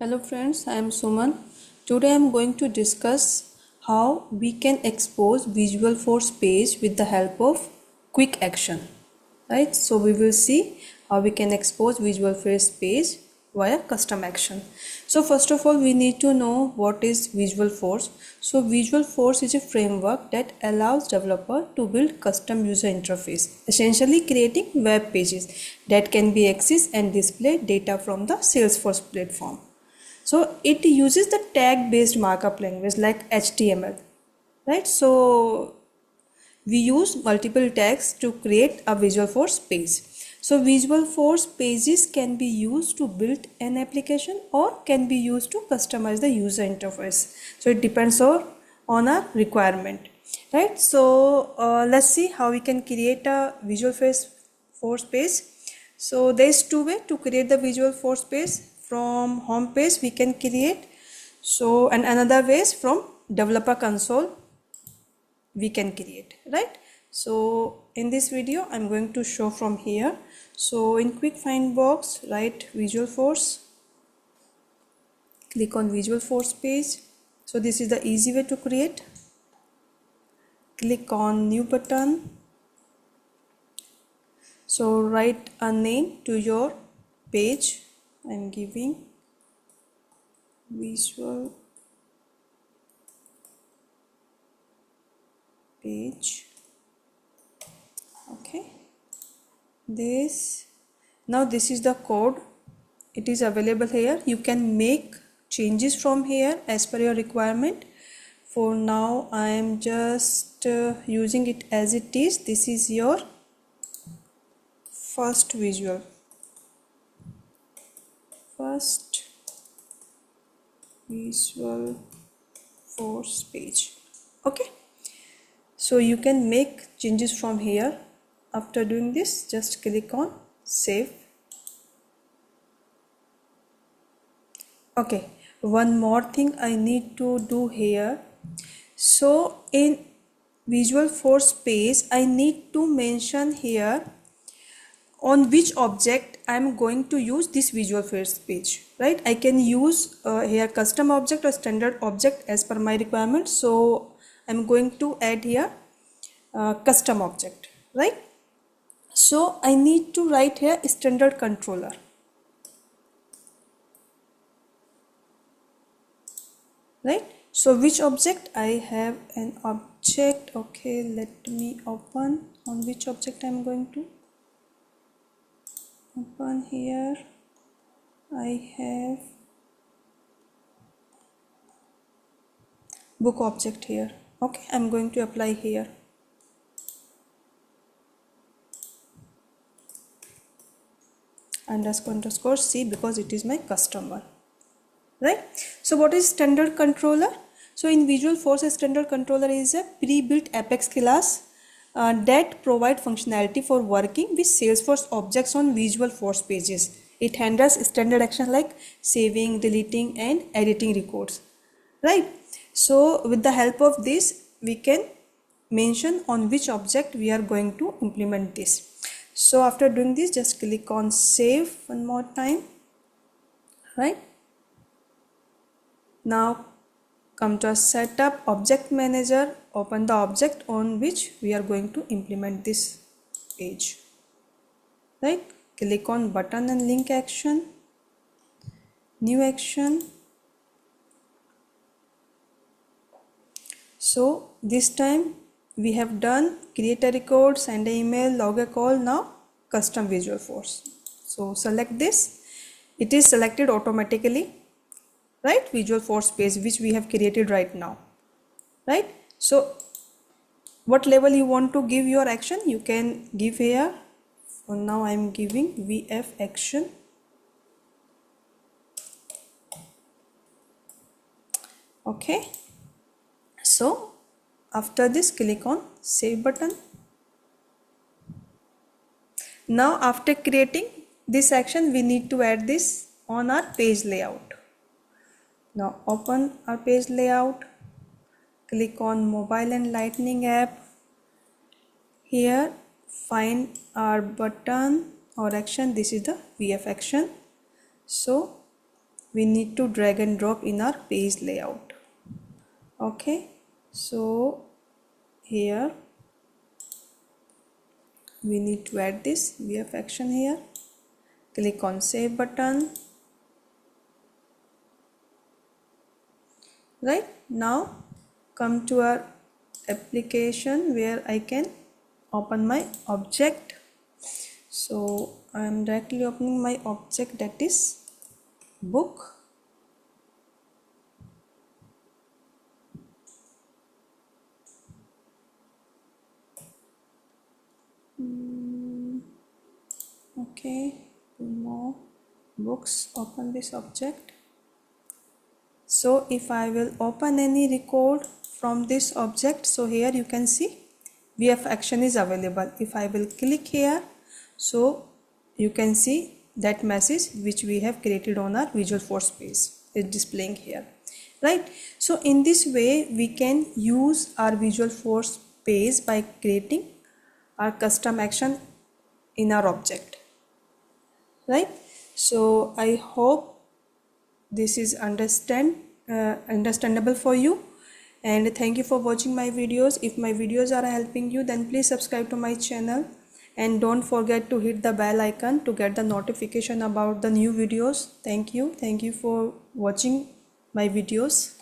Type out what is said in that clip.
Hello friends, I am Suman. Today I am going to discuss how we can expose Visualforce page with the help of quick action. Right, so we will see how we can expose Visualforce page via custom action. So first of all, we need to know what is Visualforce. So Visualforce is a framework that allows developer to build custom user interface, essentially creating web pages that can be accessed and display data from the Salesforce platform. So it uses the tag based markup language like HTML, right? So we use multiple tags to create a Visualforce page. So Visualforce pages can be used to build an application or can be used to customize the user interface. So it depends on a requirement, right? So let's see how we can create a Visualforce page. So there's two ways to create the Visualforce page. From home page we can create, so and another way is from developer console we can create, right? So in this video I'm going to show from here. So in quick find box write Visualforce, click on Visualforce page. So this is the easy way to create. Click on new button. So write a name to your page. I'm giving visual page. Okay, now this is the code. It is available here. You can make changes from here as per your requirement. For now I am just using it as it is. This is your first Visualforce page. Okay, so you can make changes from here. After doing this, just click on save. Okay, one more thing I need to do here. So in Visualforce page I need to mention here on which object I am going to use this Visualforce page, right? I can use here custom object or standard object as per my requirement. So I'm going to add here custom object, right? So I need to write here standard controller, right? So which object? I have an object. Okay, let me open on which object I'm going to open here. I have book object here. Okay, I'm going to apply here. Underscore C because it is my customer, right? So what is standard controller? So in Visualforce, a standard controller is a pre-built Apex class that provide functionality for working with Salesforce objects on Visualforce pages. It handles standard action like saving, deleting and editing records, right? So with the help of this we can mention on which object we are going to implement this. So after doing this, just click on save one more time, right? Now come to a setup object manager, open the object on which we are going to implement this page, right? Click on button and link action, new action. So this time we have done create a record, send an email, log a call. Now custom Visualforce. So select this. It is selected automatically, right? Visualforce page which we have created right now, right? So what level you want to give your action, you can give here. For now I am giving VF action. Okay, so after this click on save button. Now after creating this action we need to add this on our page layout. Now open our page layout, click on mobile and lightning app. Here find our button or action. This is the VF action. So we need to drag and drop in our page layout. Okay, so here we need to add this VF action here. Click on save button. Right, now come to our application where I can open my object. So I am directly opening my object, that is book. Okay, more books, open this object. So if I will open any record from this object, so here you can see VF action is available. If I will click here, so you can see that message which we have created on our Visualforce page is displaying here, right? So in this way we can use our Visualforce page by creating our custom action in our object, right? So I hope this is understandable for you, and thank you for watching my videos. If my videos are helping you, then please subscribe to my channel and don't forget to hit the bell icon to get the notification about the new videos. Thank you for watching my videos.